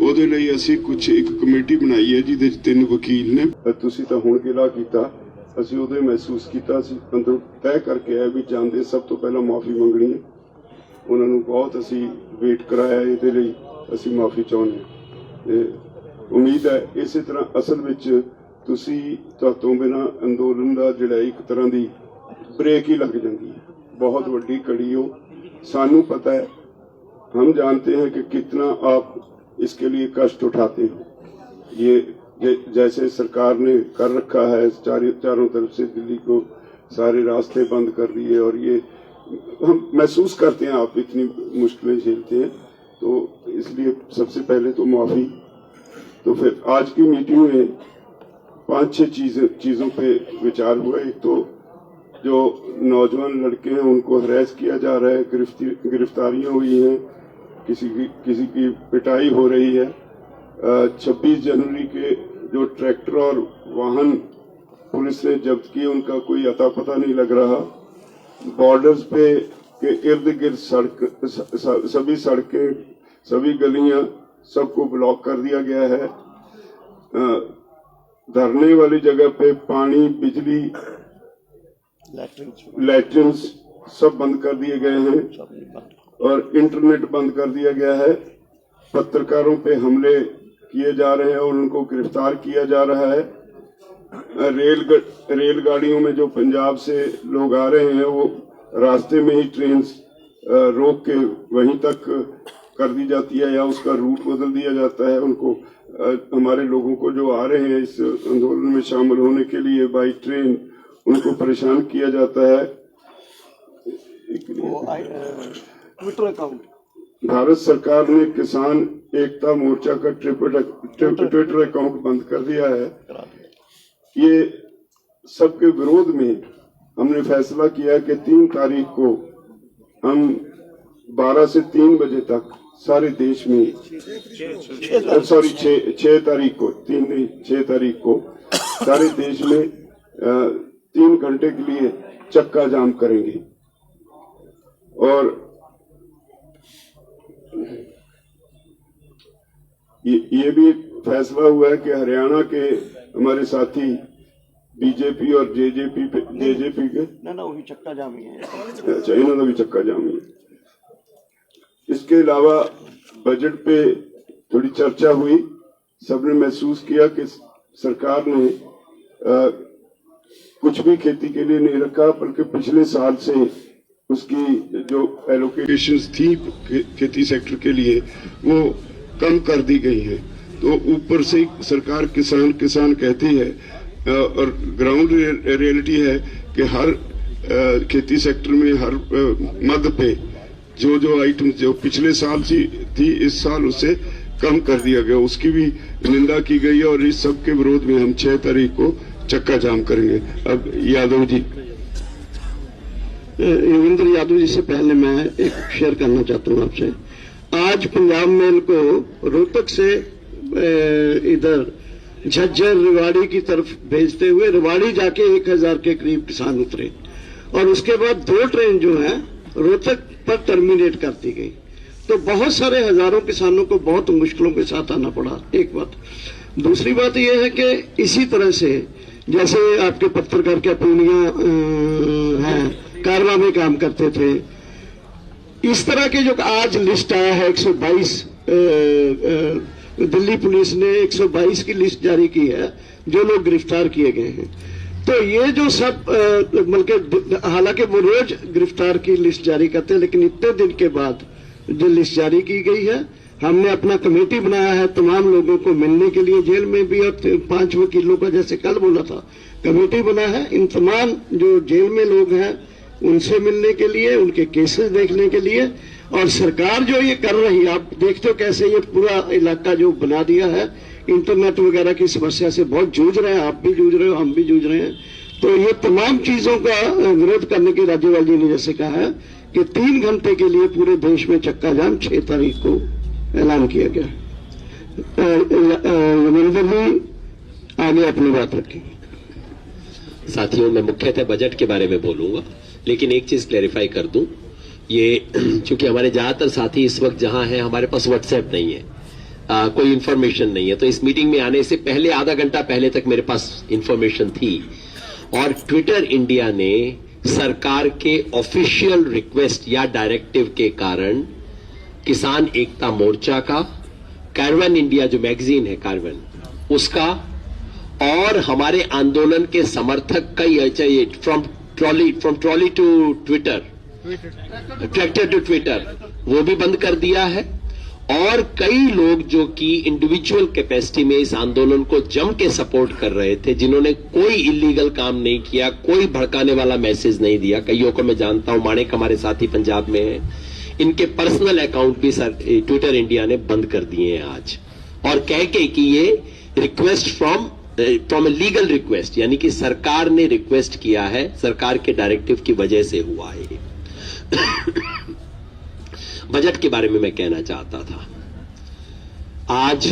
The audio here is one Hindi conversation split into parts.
ਉਹਦੇ ਲਈ ਅਸੀਂ ਕੁਝ ਇੱਕ ਕਮੇਟੀ ਬਣਾਈ ਹੈ ਜਿਹਦੇ 'ਚ 3 ਵਕੀਲ ਨੇ। ਤੁਸੀਂ ਤਾਂ ਹੁਣ ਗਿਲਾ ਕੀਤਾ, ਅਸੀਂ ਉਦੋਂ ਮਹਿਸੂਸ ਕੀਤਾ, ਅਸੀਂ ਅੰਦਰੋਂ ਤੈਅ ਕਰਕੇ ਆਏ ਵੀ ਜਾਂਦੇ ਸਭ ਤੋਂ ਪਹਿਲਾਂ ਮਾਫੀ ਮੰਗਣੀ ਹੈ। ਉਹਨਾਂ ਨੂੰ ਬਹੁਤ ਅਸੀਂ ਵੇਟ ਕਰਾਇਆ, ਇਹਦੇ ਲਈ ਅਸੀਂ ਮਾਫੀ ਚਾਹੁੰਦੇ ਹਾਂ ਤੇ ਉਮੀਦ ਹੈ ਇਸੇ ਤਰ੍ਹਾਂ ਅਸਲ ਵਿੱਚ ਤੁਸੀਂ ਤੋਂ ਬਿਨਾਂ ਅੰਦੋਲਨ ਦਾ ਜਿਹੜਾ ਇੱਕ ਤਰ੍ਹਾਂ ਦੀ ब्रेक ही लग जाती है, बहुत बड़ी कड़ी हो। सानू पता है, हम जानते हैं कि कितना आप इसके लिए कष्ट उठाते हैं। ये जैसे सरकार ने कर रखा है, चारों तरफ से दिल्ली को सारे रास्ते बंद कर दिए और ये हम महसूस करते हैं आप इतनी मुश्किलें झेलते हैं, तो इसलिए सबसे पहले तो माफ़ी। तो फिर आज की मीटिंग में 5-6 चीज़ों पे विचार हुआ। एक तो जो नौजवान लड़के हैं उनको हरेस किया जा रहा है, गिरफ्तारियां हुई हैं, किसी की पिटाई हो रही है। 26 जनवरी के जो ट्रैक्टर और वाहन पुलिस ने जब्त किए उनका कोई अता पता नहीं लग रहा। बॉर्डर्स पे के इर्द गिर्द सभी सड़कें, सभी गलियां, सबको ब्लॉक कर दिया गया है। धरने वाली जगह पे पानी, बिजली, लैट्रिन्स सब बंद कर दिए गए हैं और इंटरनेट बंद कर दिया गया है। पत्रकारों पे हमले किए जा रहे हैं और उनको गिरफ्तार किया जा रहा है। रेलगाड़ियों में जो पंजाब से लोग आ रहे हैं वो रास्ते में ही ट्रेन रोक के वहीं तक कर दी जाती है या उसका रूट बदल दिया जाता है। उनको हमारे लोगों को जो आ रहे हैं इस आंदोलन में शामिल होने के लिए बाई ट्रेन, उनको परेशान किया जाता है। ट्विटर अकाउंट, भारत सरकार ने किसान एकता मोर्चा का ट्विटर अकाउंट बंद कर दिया है। ये सबके विरोध में हमने फैसला किया कि 3 तारीख को हम 12 से 3 बजे तक सारे देश में, सॉरी 6 तारीख को, 3 नहीं 6 तारीख को सारे देश में 3 घंटे के लिए चक्का जाम करेंगे। और ये भी फैसला हुआ है कि हरियाणा के हमारे साथी बीजेपी और जेजेपी के ना वही चक्का जाम ही है। अच्छा, इन्होंने भी चक्का जाम ही है। इसके अलावा बजट पे थोड़ी चर्चा हुई। सबने महसूस किया कि सरकार ने कुछ भी खेती के लिए नहीं रखा, बल्कि पिछले साल से उसकी जो एलोकेशंस थी खेती सेक्टर के लिए वो कम कर दी गई है। तो ऊपर से सरकार किसान किसान कहती है और ग्राउंड रियलिटी है कि हर खेती सेक्टर में हर मद पे जो आइटम जो पिछले साल थी इस साल उससे कम कर दिया गया, उसकी भी निंदा की गई है। और इस सब के विरोध में हम 6 तारीख को चक्का जाम करेंगे। अब यादव जी, योगेंद्र यादव जी से पहले मैं एक शेयर करना चाहता हूँ आपसे। आज पंजाब मेल को रोहतक से इधर झज्जर रेवाड़ी की तरफ भेजते हुए रेवाड़ी जाके 1000 के करीब किसान उतरे और उसके बाद 2 ट्रेन जो है रोहतक पर टर्मिनेट कर दी गई। तो बहुत सारे हजारों किसानों को बहुत मुश्किलों के साथ आना पड़ा, एक बात। दूसरी बात यह है कि इसी तरह से जैसे आपके पत्रकार क्या पूर्णिया हैं, कारवा में काम करते थे, इस तरह के जो आज लिस्ट आया है 122, दिल्ली पुलिस ने 122 की लिस्ट जारी की है जो लोग गिरफ्तार किए गए हैं। तो ये जो सब बल्कि हालांकि वो रोज गिरफ्तार की लिस्ट जारी करते हैं, लेकिन इतने दिन के बाद जो लिस्ट जारी की गई है, हमने अपना कमेटी बनाया है तमाम लोगों को मिलने के लिए, जेल में भी और 5 वकीलों का जैसे कल बोला था कमेटी बना है। इन तमाम जो जेल में लोग हैं उनसे मिलने के लिए, उनके केसेस देखने के लिए। और सरकार जो ये कर रही है, आप देखते हो कैसे ये पूरा इलाका जो बना दिया है, इंटरनेट वगैरह की समस्या से बहुत जूझ रहे हैं, आप भी जूझ रहे हो, हम भी जूझ रहे हैं। तो ये तमाम चीजों का विरोध करने की राज्यपाल जी ने जैसे कहा है कि 3 घंटे के लिए पूरे देश में चक्का जाम 6 तारीख को ऐलान किया गया। रविंद्र जी आगे अपनी बात रखेंगे। साथियों, मैं मुख्यतः बजट के बारे में बोलूंगा, लेकिन एक चीज क्लैरिफाई कर दूं। ये चूंकि हमारे ज्यादातर साथी इस वक्त जहां हैं, हमारे पास व्हाट्सएप नहीं है, कोई इंफॉर्मेशन नहीं है। तो इस मीटिंग में आने से पहले आधा घंटा पहले तक मेरे पास इंफॉर्मेशन थी और ट्विटर इंडिया ने सरकार के ऑफिशियल रिक्वेस्ट या डायरेक्टिव के कारण किसान एकता मोर्चा का, कार्वन इंडिया जो मैगजीन है कार्वन उसका, और हमारे आंदोलन के समर्थक कई चाहिए from trolley to Twitter, tractor to Twitter, वो भी बंद कर दिया है। और कई लोग जो कि इंडिविजुअल कैपेसिटी में इस आंदोलन को जम के सपोर्ट कर रहे थे, जिन्होंने कोई इलीगल काम नहीं किया, कोई भड़काने वाला मैसेज नहीं दिया, कईयों को मैं जानता हूं, माणिक हमारे साथी पंजाब में है, इनके पर्सनल अकाउंट भी ट्विटर इंडिया ने बंद कर दिए हैं आज, और कह के कि ये request from a legal request, यानी कि सरकार ने रिक्वेस्ट किया है, सरकार के डायरेक्टिव की वजह से हुआ है। बजट के बारे में मैं कहना चाहता था, आज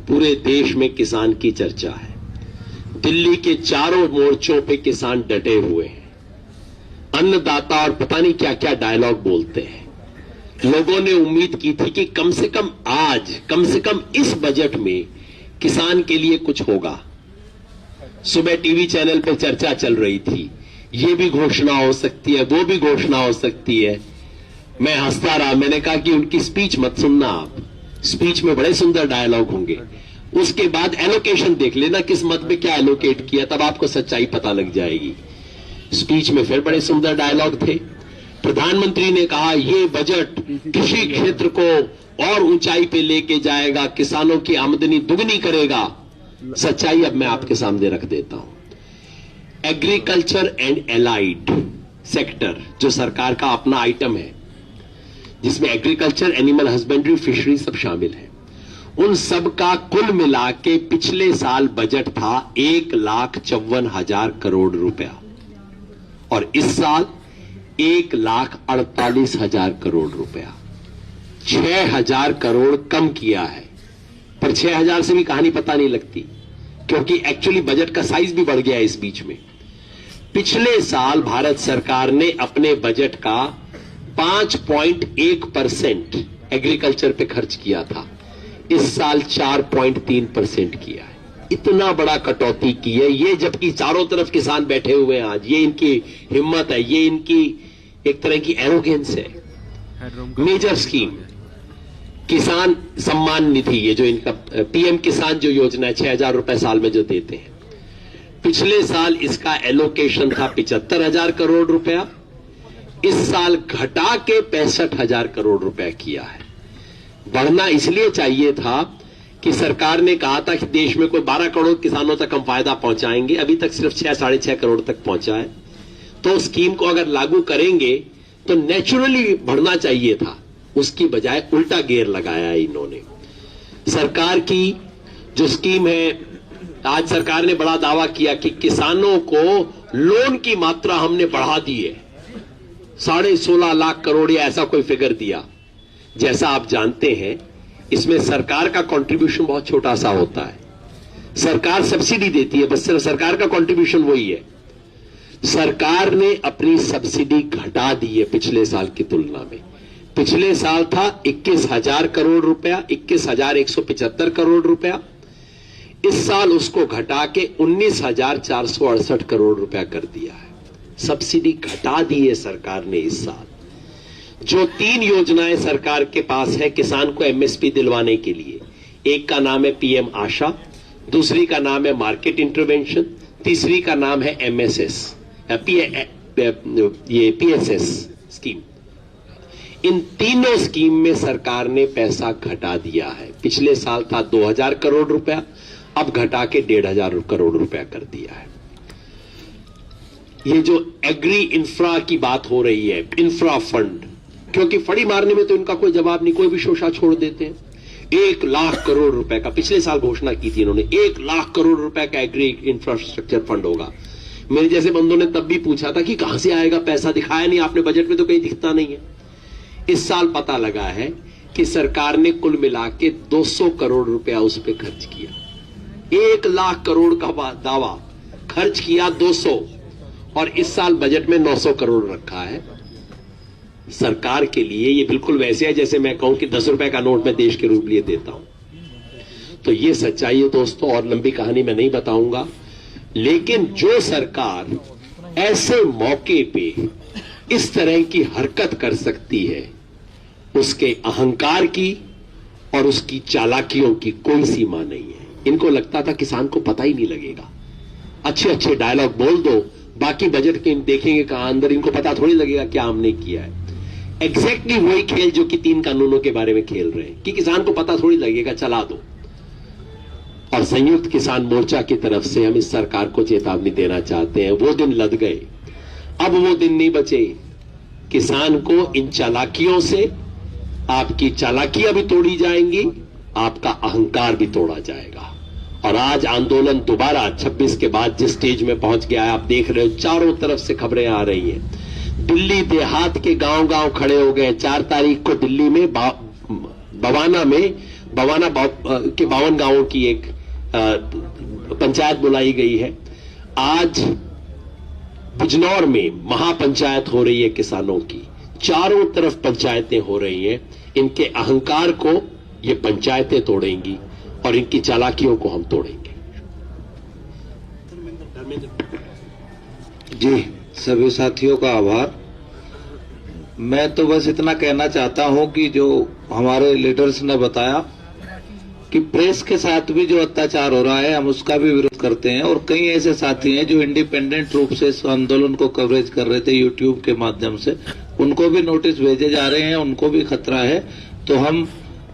पूरे देश में किसान की चर्चा है, दिल्ली के चारों मोर्चों पे किसान डटे हुए हैं, अन्नदाता और पता नहीं क्या क्या डायलॉग बोलते हैं। लोगों ने उम्मीद की थी कि कम से कम आज, कम से कम इस बजट में किसान के लिए कुछ होगा। सुबह टीवी चैनल पर चर्चा चल रही थी, ये भी घोषणा हो सकती है, वो भी घोषणा हो सकती है। मैं हंसता रहा, मैंने कहा कि उनकी स्पीच मत सुनना आप, स्पीच में बड़े सुंदर डायलॉग होंगे, उसके बाद एलोकेशन देख लेना किस मत में क्या एलोकेट किया, तब आपको सच्चाई पता लग जाएगी। स्पीच में फिर बड़े सुंदर डायलॉग थे। प्रधानमंत्री ने कहा ये बजट कृषि क्षेत्र को और ऊंचाई पे लेके जाएगा, किसानों की आमदनी दुगनी करेगा। सच्चाई अब मैं आपके सामने रख देता हूं। एग्रीकल्चर एंड एलाइड सेक्टर जो सरकार का अपना आइटम है, जिसमें एग्रीकल्चर, एनिमल हस्बेंड्री, फिशरी सब शामिल है, उन सब का कुल मिला के पिछले साल बजट था 1,54,000 करोड़ रुपया, और इस साल 1,48,000 करोड़ रुपया, 6,000 करोड़ कम किया है। पर 6,000 से भी कहानी पता नहीं लगती, क्योंकि एक्चुअली बजट का साइज भी बढ़ गया है इस बीच में। पिछले साल भारत सरकार ने अपने बजट का 5.1% एग्रीकल्चर पे खर्च किया था, इस साल 4.3% किया है। इतना बड़ा कटौती की है ये, जबकि चारों तरफ किसान बैठे हुए हैं आज। ये इनकी हिम्मत है, ये इनकी एक तरह की एरोगेंस है। मेजर स्कीम किसान सम्मान निधि, ये जो इनका पीएम किसान जो योजना है, 6,000 रुपए साल में जो देते हैं, पिछले साल इसका एलोकेशन था 75,000 करोड़ रुपया, इस साल घटा के 65,000 करोड़ रुपया किया है। बढ़ना इसलिए चाहिए था कि सरकार ने कहा था कि देश में कोई 12 करोड़ किसानों तक हम फायदा पहुंचाएंगे, अभी तक सिर्फ 6-6.5 करोड़ तक पहुंचा है। तो स्कीम को अगर लागू करेंगे तो नेचुरली बढ़ना चाहिए था, उसकी बजाय उल्टा गेयर लगाया है इन्होंने। सरकार की जो स्कीम है, आज सरकार ने बड़ा दावा किया कि किसानों को लोन की मात्रा हमने बढ़ा दी है, 16.5 लाख करोड़ या ऐसा कोई फिगर दिया। जैसा आप जानते हैं, इसमें सरकार का कंट्रीब्यूशन बहुत छोटा सा होता है। सरकार सब्सिडी देती है, बस सिर्फ सरकार का कंट्रीब्यूशन वही है। सरकार ने अपनी सब्सिडी घटा दी है पिछले साल की तुलना में। पिछले साल था 21,000 करोड़ रुपया, 21,175 करोड़ रुपया, इस साल उसको घटा के 19,468 करोड़ रुपया कर दिया है। सब्सिडी घटा दी है सरकार ने इस साल। जो 3 योजनाएं सरकार के पास है किसान को एमएसपी दिलवाने के लिए, एक का नाम है पीएम आशा, दूसरी का नाम है मार्केट इंटरवेंशन, तीसरी का नाम है एमएसएस, ये पीएसएस स्कीम। इन तीनों स्कीम में सरकार ने पैसा घटा दिया है। पिछले साल था 2,000 करोड़ रुपया, अब घटा के 1,500 करोड़ रुपया कर दिया है। ये जो एग्री इंफ्रा की बात हो रही है, इंफ्रा फंड, क्योंकि फड़ी मारने में तो इनका कोई जवाब नहीं, कोई भी शोषा छोड़ देते हैं। 1 लाख करोड़ रुपए का पिछले साल घोषणा की थी इन्होंने, 1 लाख करोड़ रुपए का एग्री इंफ्रास्ट्रक्चर फंड होगा। मेरे जैसे बंदों ने तब भी पूछा था कि कहां से आएगा पैसा, दिखाया नहीं आपने बजट में, तो कहीं दिखता नहीं है। इस साल पता लगा है कि सरकार ने कुल मिला के 200 करोड़ रुपया उस पर खर्च किया। 1 लाख करोड़ का दावा, खर्च किया 200, और इस साल बजट में 900 करोड़ रखा है सरकार के लिए। ये बिल्कुल वैसे है जैसे मैं कहूं कि 10 रुपए का नोट मैं देश के रूप लिए देता हूं। तो ये सच्चाई है दोस्तों, और लंबी कहानी मैं नहीं बताऊंगा। लेकिन जो सरकार ऐसे मौके पे इस तरह की हरकत कर सकती है, उसके अहंकार की और उसकी चालाकियों की कोई सीमा नहीं है। इनको लगता था किसान को पता ही नहीं लगेगा, अच्छे अच्छे डायलॉग बोल दो, बाकी बजट के देखेंगे कहां अंदर, इनको पता थोड़ी लगेगा क्या हमने किया है। एग्जैक्टली वही खेल जो कि 3 कानूनों के बारे में खेल रहे हैं कि किसान को पता थोड़ी लगेगा, चला दो। और संयुक्त किसान मोर्चा की तरफ से हम इस सरकार को चेतावनी देना चाहते हैं, वो दिन लद गए, अब वो दिन नहीं बचे। किसान को इन चालाकियों से, आपकी चालाकियां भी तोड़ी जाएंगी, आपका अहंकार भी तोड़ा जाएगा। और आज आंदोलन दोबारा 26 के बाद जिस स्टेज में पहुंच गया है, आप देख रहे हो चारों तरफ से खबरें आ रही हैं। दिल्ली देहात के गांव गांव खड़े हो गए। 4 तारीख को दिल्ली में बवाना के 52 गांवों की एक पंचायत बुलाई गई है। आज बिजनौर में महापंचायत हो रही है किसानों की, चारों तरफ पंचायतें हो रही हैं। इनके अहंकार को ये पंचायतें तोड़ेंगी और इनकी चालाकियों को हम तोड़ेंगे। जी, सभी साथियों का आभार। मैं तो बस इतना कहना चाहता हूं कि जो हमारे लीडर्स ने बताया कि प्रेस के साथ भी जो अत्याचार हो रहा है, हम उसका भी विरोध करते हैं। और कई ऐसे साथी हैं जो इंडिपेंडेंट रूप से इस आंदोलन को कवरेज कर रहे थे यूट्यूब के माध्यम से, उनको भी नोटिस भेजे जा रहे हैं, उनको भी खतरा है। तो हम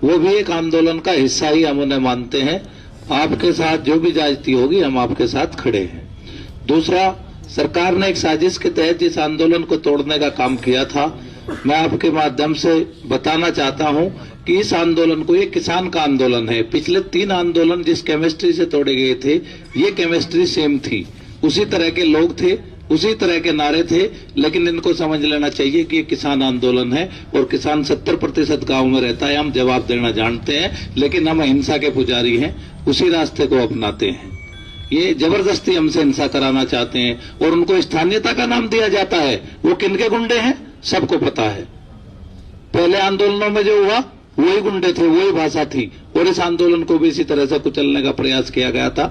वो भी एक आंदोलन का हिस्सा ही हम उन्हें मानते हैं। आपके साथ जो भी ज्यादती होगी, हम आपके साथ खड़े हैं। दूसरा, सरकार ने एक साजिश के तहत इस आंदोलन को तोड़ने का काम किया था। मैं आपके माध्यम से बताना चाहता हूं कि इस आंदोलन को, ये किसान का आंदोलन है। पिछले 3 आंदोलन जिस केमिस्ट्री से तोड़े गए थे, ये केमिस्ट्री सेम थी, उसी तरह के लोग थे, उसी तरह के नारे थे। लेकिन इनको समझ लेना चाहिए कि ये किसान आंदोलन है और किसान 70% गांव में रहता है। हम जवाब देना जानते हैं, लेकिन हम अहिंसा के पुजारी हैं, उसी रास्ते को अपनाते हैं। ये जबरदस्ती हमसे हिंसा कराना चाहते हैं और उनको स्थानीयता का नाम दिया जाता है। वो किनके गुंडे हैं सबको पता है। पहले आंदोलनों में जो हुआ वही गुंडे थे, वही भाषा थी, और इस आंदोलन को भी इसी तरह से कुचलने का प्रयास किया गया था।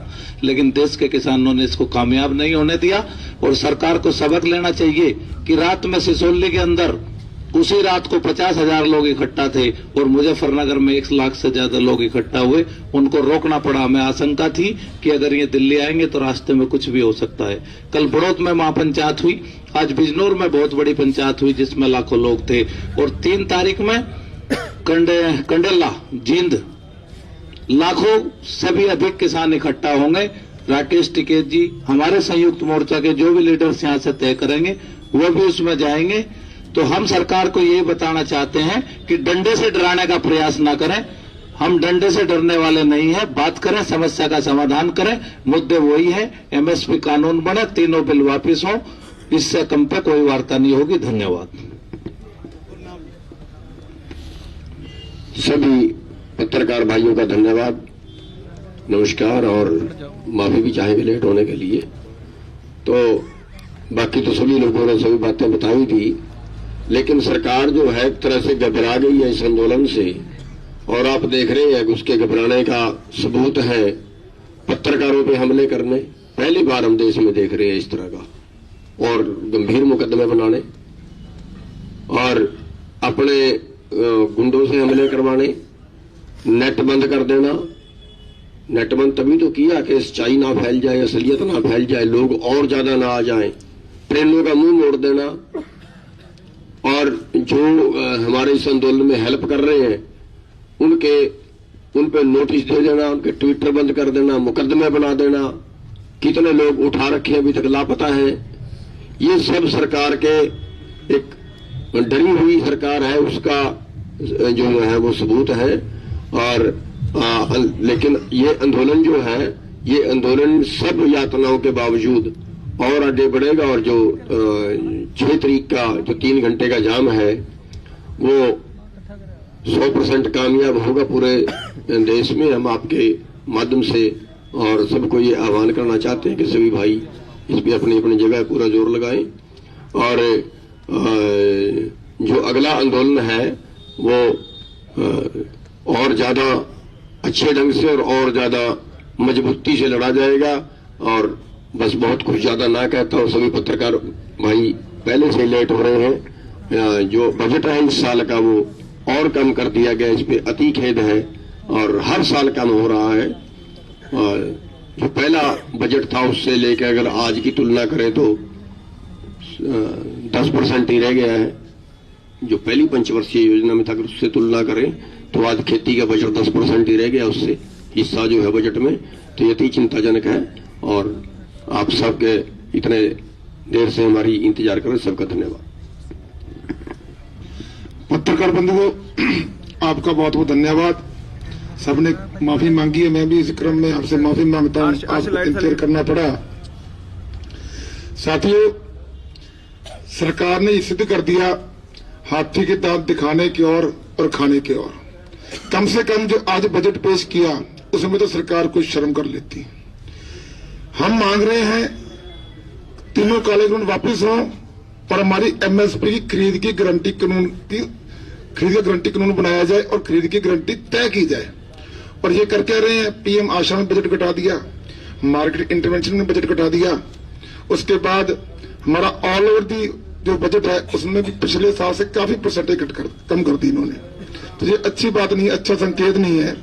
लेकिन देश के किसानों ने इसको कामयाब नहीं होने दिया। और सरकार को सबक लेना चाहिए कि रात में सिसोली के अंदर उसी रात को 50,000 लोग इकट्ठा थे और मुजफ्फरनगर में 1 लाख से ज्यादा लोग इकट्ठा हुए। उनको रोकना पड़ा। हमें आशंका थी कि अगर ये दिल्ली आएंगे तो रास्ते में कुछ भी हो सकता है। कल बड़ौत में महापंचायत हुई, आज बिजनौर में बहुत बड़ी पंचायत हुई जिसमें लाखों लोग थे। और 3 तारीख में कंडेला, जींद, लाखों सभी अधिक किसान इकट्ठा होंगे। राकेश टिकैत जी, हमारे संयुक्त मोर्चा के जो भी लीडर्स यहां से तय करेंगे वो भी उसमें जाएंगे। तो हम सरकार को ये बताना चाहते हैं कि डंडे से डराने का प्रयास ना करें। हम डंडे से डरने वाले नहीं हैं। बात करें, समस्या का समाधान करें। मुद्दे वही है, एमएसपी कानून बने, 3 बिल वापिस हो, इससे कम पे कोई वार्ता नहीं होगी। धन्यवाद। सभी पत्रकार भाइयों का धन्यवाद, नमस्कार, और माफी भी चाहेंगे लेट होने के लिए। तो बाकी तो सभी लोगों ने सभी बातें बताई थी, लेकिन सरकार जो है एक तरह से घबरा गई है इस आंदोलन से। और आप देख रहे हैं कि उसके घबराने का सबूत है पत्रकारों पे हमले करने। पहली बार हम देश में देख रहे हैं इस तरह का, और गंभीर मुकदमे बनाने और अपने गुंडों से हमले करवाने, नेट बंद कर देना। नेट बंद तभी तो किया कि सच्चाई ना फैल जाए, असलियत ना फैल जाए, लोग और ज्यादा ना आ जाएं। ट्रेनों का मुंह मोड़ देना, और जो हमारे इस आंदोलन में हेल्प कर रहे हैं उन पे नोटिस दे देना, उनके ट्विटर बंद कर देना, मुकदमे बना देना। कितने लोग उठा रखे हैं, अभी तक लापता हैं। ये सब सरकार के, एक डरी हुई सरकार है, उसका जो है वो सबूत है। और लेकिन ये आंदोलन जो है, ये आंदोलन सब यातनाओं के बावजूद और आगे बढ़ेगा। और जो 6 तारीख का जो 3 घंटे का जाम है वो 100% कामयाब होगा पूरे देश में। हम आपके माध्यम से और सबको ये आह्वान करना चाहते हैं कि सभी भाई इस पे अपनी अपनी जगह पूरा जोर लगाएं। और जो अगला आंदोलन है वो और ज्यादा अच्छे ढंग से और ज्यादा मजबूती से लड़ा जाएगा। और बस बहुत कुछ ज्यादा ना कहता हूँ, सभी पत्रकार भाई पहले से लेट हो रहे हैं। जो बजट है इस साल का वो और कम कर दिया गया, इस पे अति खेद है और हर साल कम हो रहा है। और जो पहला बजट था उससे लेकर अगर आज की तुलना करें तो 10% ही रह गया है। जो पहली पंचवर्षीय योजना में था अगर उससे तुलना करें तो आज खेती का बजट 10% ही रह गया, उससे हिस्सा जो है बजट में, तो ये अति चिंताजनक है। और आप सबके इतने देर से हमारी इंतजार करें, सबका धन्यवाद। पत्रकार बंधुओं, आपका बहुत बहुत धन्यवाद। सबने माफी मांगी है, मैं भी इस क्रम में आपसे माफी मांगता हूं, आपको इंतजार करना पड़ा। साथियों, सरकार ने सिद्ध कर दिया हाथी के दांत दिखाने की ओर और खाने की ओर। कम से कम जो आज बजट पेश किया उसमें तो सरकार कुछ शर्म कर लेती। हम मांग रहे हैं तीनों काले कानून वापस हो और हमारी एमएसपी की खरीद की गारंटी कानून बनाया जाए और खरीद की गारंटी तय की जाए। और ये कर कह रहे हैं, पीएम आशा में बजट घटा दिया, मार्केट इंटरवेंशन में बजट घटा दिया, उसके बाद हमारा ऑल ओवर दी जो बजट है उसमें भी पिछले साल से काफी परसेंटेज कम कर दी इन्होंने। तो ये अच्छी बात नहीं, अच्छा संकेत नहीं है।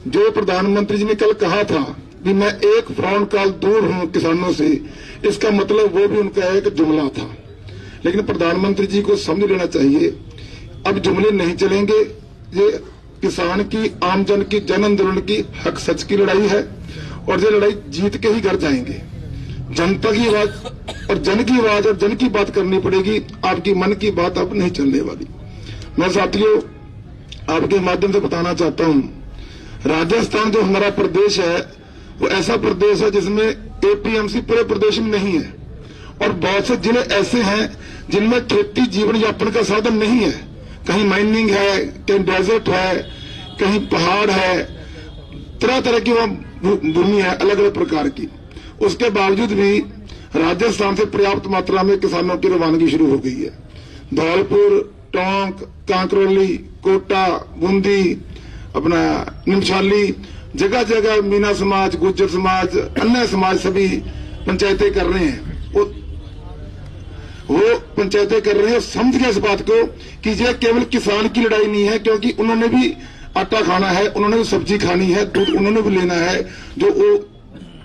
जो प्रधानमंत्री जी ने कल कहा था कि मैं एक फोन कॉल दूर हूं किसानों से, इसका मतलब वो भी उनका एक जुमला था। लेकिन प्रधानमंत्री जी को समझ लेना चाहिए अब जुमले नहीं चलेंगे। ये किसान की, आमजन की, जन आंदोलन की हक सच की लड़ाई है और ये लड़ाई जीत के ही घर जाएंगे। जनता की आवाज और जन की आवाज और जन की बात करनी पड़ेगी। आपकी मन की बात अब नहीं चलने वाली। मैं साथियों आपके माध्यम से बताना चाहता हूं, राजस्थान जो हमारा प्रदेश है वो ऐसा प्रदेश है जिसमें एपीएमसी पूरे प्रदेश में नहीं है और बहुत से जिले ऐसे हैं जिनमें खेती जीवन यापन का साधन नहीं है। कहीं माइनिंग है, कहीं डेजर्ट है, कहीं पहाड़ है, तरह तरह की वहां भूमि है अलग अलग प्रकार की। उसके बावजूद भी राजस्थान से पर्याप्त मात्रा में किसानों की रवानगी शुरू हो गई है। धौलपुर, टोंक, कांकरोली, कोटा, बूंदी, अपना निमशाली, जगह जगह मीना समाज, गुज्जर समाज, अन्य समाज सभी पंचायतें कर रहे हैं। वो पंचायतें कर रहे हैं, समझ गए इस बात को कि ये केवल किसान की लड़ाई नहीं है, क्योंकि उन्होंने भी आटा खाना है, उन्होंने भी सब्जी खानी है, दूध उन्होंने भी लेना है। जो वो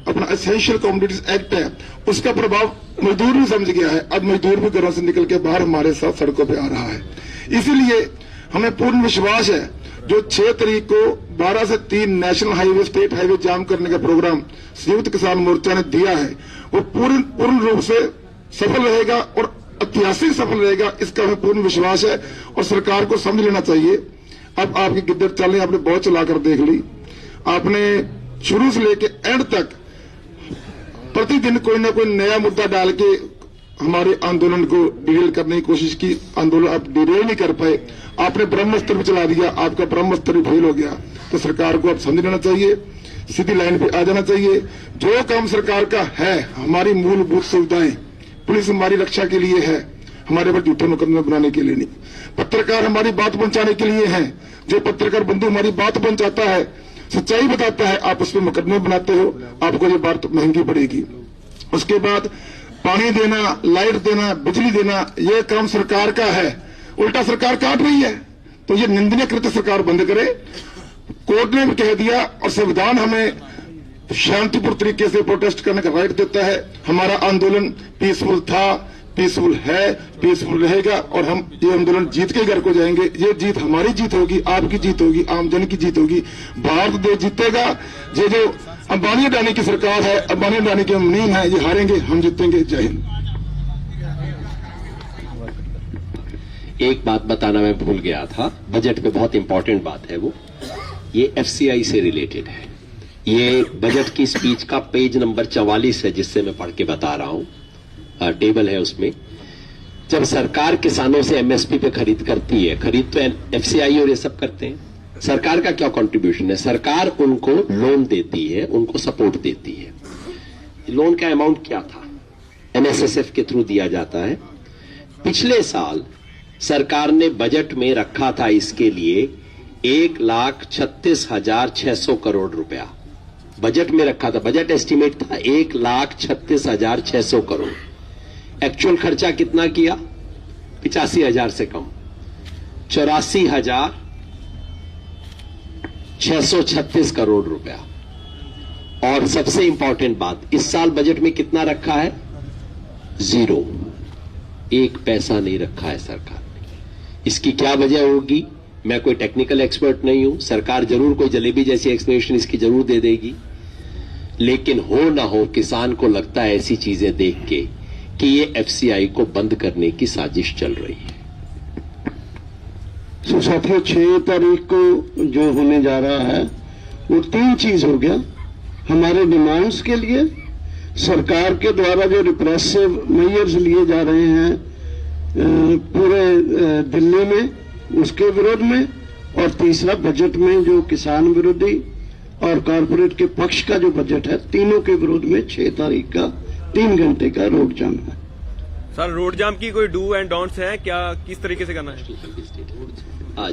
अपना एसेंशियल कमोडिटीज एक्ट है उसका प्रभाव मजदूर भी समझ गया है। अब मजदूर भी घरों से निकल के बाहर हमारे साथ सड़कों पे आ रहा है। इसीलिए हमें पूर्ण विश्वास है जो 6 तारीख को 12 से 3 नेशनल हाईवे, स्टेट हाईवे जाम करने का प्रोग्राम संयुक्त किसान मोर्चा ने दिया है वो पूर्ण रूप से सफल रहेगा और ऐतिहासिक सफल रहेगा, इसका हमें पूर्ण विश्वास है। और सरकार को समझ लेना चाहिए अब आपकी गिद्दड़ चालें आपने बहुत चलाकर देख ली। आपने शुरू से लेके एंड तक प्रतिदिन कोई ना कोई नया मुद्दा डाल के हमारे आंदोलन को डिरेल करने की कोशिश की। आंदोलन आप डिरेल नहीं कर पाए, आपने ब्रह्मस्त्र भी चला दिया, आपका ब्रह्मस्त्र भी फेल हो गया। तो सरकार को अब समझ लेना चाहिए, सीधी लाइन पे आ जाना चाहिए। जो काम सरकार का है, हमारी मूलभूत सुविधाएं, पुलिस हमारी रक्षा के लिए है, हमारे पर झूठे मुकदमे बनाने के लिए नहीं। पत्रकार हमारी बात पहुंचाने के लिए है। जो पत्रकार बंधु हमारी बात पहुंचाता है, सच्चाई बताता है, आप उस पर मुकदमे बनाते हो, आपको ये बात महंगी पड़ेगी। उसके बाद पानी देना, लाइट देना, बिजली देना, ये काम सरकार का है, उल्टा सरकार काट रही है। तो ये निंदनीय कृत्य सरकार बंद करे। कोर्ट ने भी कह दिया और संविधान हमें शांतिपूर्ण तरीके से प्रोटेस्ट करने का राइट देता है। हमारा आंदोलन पीसफुल था, पीसफुल है, पीसफुल रहेगा और हम ये आंदोलन जीत के घर को जाएंगे। ये जीत हमारी जीत होगी, आपकी जीत होगी, आमजन की जीत होगी, भारत देश जीतेगा। ये जो अंबानी अडानी की सरकार है, अंबानी अडानी के मुनीम है, ये हारेंगे, हम जीतेंगे। जय हिंद। एक बात बताना मैं भूल गया था, बजट में बहुत इंपॉर्टेंट बात है वो, ये एफसीआई से रिलेटेड है। ये बजट की स्पीच का पेज नंबर 44 है जिससे मैं पढ़ के बता रहा हूं, टेबल है उसमें। जब सरकार किसानों से एमएसपी पे खरीद करती है, खरीद तो एफसीआई और ये सब करते हैं, सरकार का क्या कंट्रीब्यूशन है? सरकार उनको लोन देती है, उनको सपोर्ट देती है। लोन का अमाउंट क्या था? एनएसएसएफ के थ्रू दिया जाता है। पिछले साल सरकार ने बजट में रखा था इसके लिए 1,36,600 करोड़ रुपया बजट में रखा था। बजट एस्टीमेट था 1,36,600 करोड़। एक्चुअल खर्चा कितना किया? 85,000 से कम, 84,636 करोड़ रुपया। और सबसे इंपॉर्टेंट बात, इस साल बजट में कितना रखा है? 0, 1 पैसा नहीं रखा है सरकार ने। इसकी क्या वजह होगी? मैं कोई टेक्निकल एक्सपर्ट नहीं हूं, सरकार जरूर कोई जलेबी जैसी एक्सप्लेनेशन इसकी जरूर दे देगी, लेकिन हो ना हो किसान को लगता है ऐसी चीजें देख के कि ये एफसीआई को बंद करने की साजिश चल रही है। तो साथियों, 6 तारीख को जो होने जा रहा है वो 3 चीज हो गया। हमारे डिमांड्स के लिए सरकार के द्वारा जो रिप्रेसिव मेजर्स लिए जा रहे हैं पूरे दिल्ली में, उसके विरोध में, और तीसरा बजट में जो किसान विरोधी और कॉरपोरेट के पक्ष का जो बजट है, तीनों के विरोध में 6 तारीख का 3 घंटे का रोड जाम है। सर, रोड जाम की कोई डू एंड डोंट्स है क्या? किस तरीके से करना है?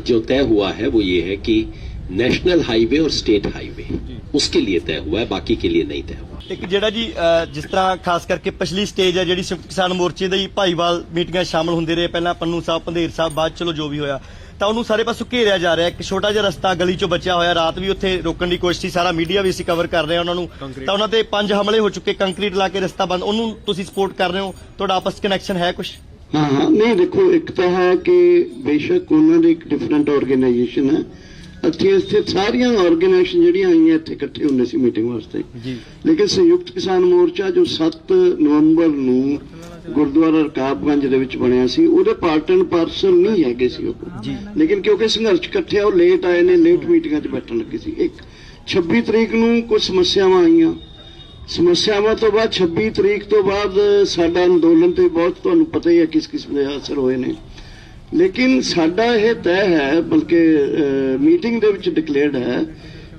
जो तय हुआ है वो ये है कि नेशनल हाईवे और स्टेट हाईवे उसके लिए तय हुआ है, बाकी के लिए नहीं तय हुआ। ਇੱਕ ਜਿਹੜਾ ਜੀ ਜਿਸ ਤਰ੍ਹਾਂ ਖਾਸ ਕਰਕੇ ਪਿਛਲੀ ਸਟੇਜ ਹੈ ਜਿਹੜੀ ਸੰਯੁਕਤ ਕਿਸਾਨ ਮੋਰਚੇ ਦੀ ਭਾਈਵਾਲ ਮੀਟਿੰਗਾਂ ਸ਼ਾਮਲ ਹੁੰਦੇ ਰਹੇ, ਪਹਿਲਾਂ ਪੰਨੂ ਸਾਹਿਬ, ਪੰਧੇਰ ਸਾਹਿਬ, ਬਾਅਦ ਚਲੋ ਜੋ ਵੀ ਹੋਇਆ, ਤਾਂ ਉਹਨੂੰ ਸਾਰੇ ਪਾਸੋਂ ਘੇਰਿਆ ਜਾ ਰਿਹਾ। ਇੱਕ ਛੋਟਾ ਜਿਹਾ ਰਸਤਾ ਗਲੀ ਚੋਂ ਬਚਿਆ ਹੋਇਆ, ਰਾਤ ਵੀ ਉੱਥੇ ਰੋਕਣ ਦੀ ਕੋਸ਼ਿਸ਼ ਸੀ, ਸਾਰਾ ਮੀਡੀਆ ਵੀ ਅਸੀਂ ਕਵਰ ਕਰ ਰਹੇ ਹਾਂ ਉਹਨਾਂ ਨੂੰ, ਤਾਂ ਉਹਨਾਂ ਤੇ 5 ਹਮਲੇ ਹੋ ਚੁੱਕੇ, ਕੰਕਰੀਟ ਲਾ ਕੇ ਰਸਤਾ ਬੰਦ। ਉਹਨੂੰ ਤੁਸੀਂ ਸਪੋਰਟ ਕਰ ਰਹੇ ਹੋ? ਤੁਹਾਡਾ ਆਪਸ ਚ ਕਨੈਕਸ਼ਨ ਹੈ ਕੁਝ? हाँ, नहीं देखो, एक तो है कि बेशक उन्होंने एक डिफरेंट ऑर्गेनाइजेशन है, ਇੱਥੇ ਸਾਰੀਆਂ ਆਰਗੇਨਾਈਜੇਸ਼ਨ ਜਿਹੜੀਆਂ ਆਈਆਂ ਇੱਥੇ ਇਕੱਠੇ ਹੁੰਦੇ ਸੀ ਮੀਟਿੰਗ ਵਾਸਤੇ, ਲੇਕਿਨ ਸੰਯੁਕਤ ਕਿਸਾਨ ਮੋਰਚਾ ਜੋ 7 ਨਵੰਬਰ ਨੂੰ ਗੁਰਦੁਆਰਾ ਰਕਾਬਗੰਜ ਦੇ ਵਿੱਚ ਬਣਿਆ ਸੀ, ਉਹਦੇ ਪਾਰਟ ਐਂਡ ਪਾਰਸਲ ਨਹੀਂ ਹੈਗੇ ਸੀ ਉਹ, ਲੇਕਿਨ ਕਿਉਂਕਿ ਸੰਘਰਸ਼ ਇਕੱਠਿਆ ਉਹ ਲੇਟ ਆਏ ਨੇ, ਲੇਟ ਮੀਟਿੰਗਾਂ 'ਚ ਬੈਠਣ ਲੱਗੇ ਸੀ। 26 ਤਰੀਕ ਨੂੰ ਕੁਝ ਸਮੱਸਿਆਵਾਂ ਆਈਆਂ, ਸਮੱਸਿਆਵਾਂ ਤੋਂ ਬਾਅਦ 26 ਤਰੀਕ ਤੋਂ ਬਾਅਦ ਸਾਡਾ ਅੰਦੋਲਨ ਤੇ ਬਹੁਤ ਤੁਹਾਨੂੰ ਪਤਾ ਹੀ ਹੈ ਕਿਸ ਕਿਸਮ ਦੇ ਅਸਰ ਹੋਏ ਨੇ, लेकिन साडा यह तय है, बल्कि मीटिंग दे विच डिक्लेयर्ड है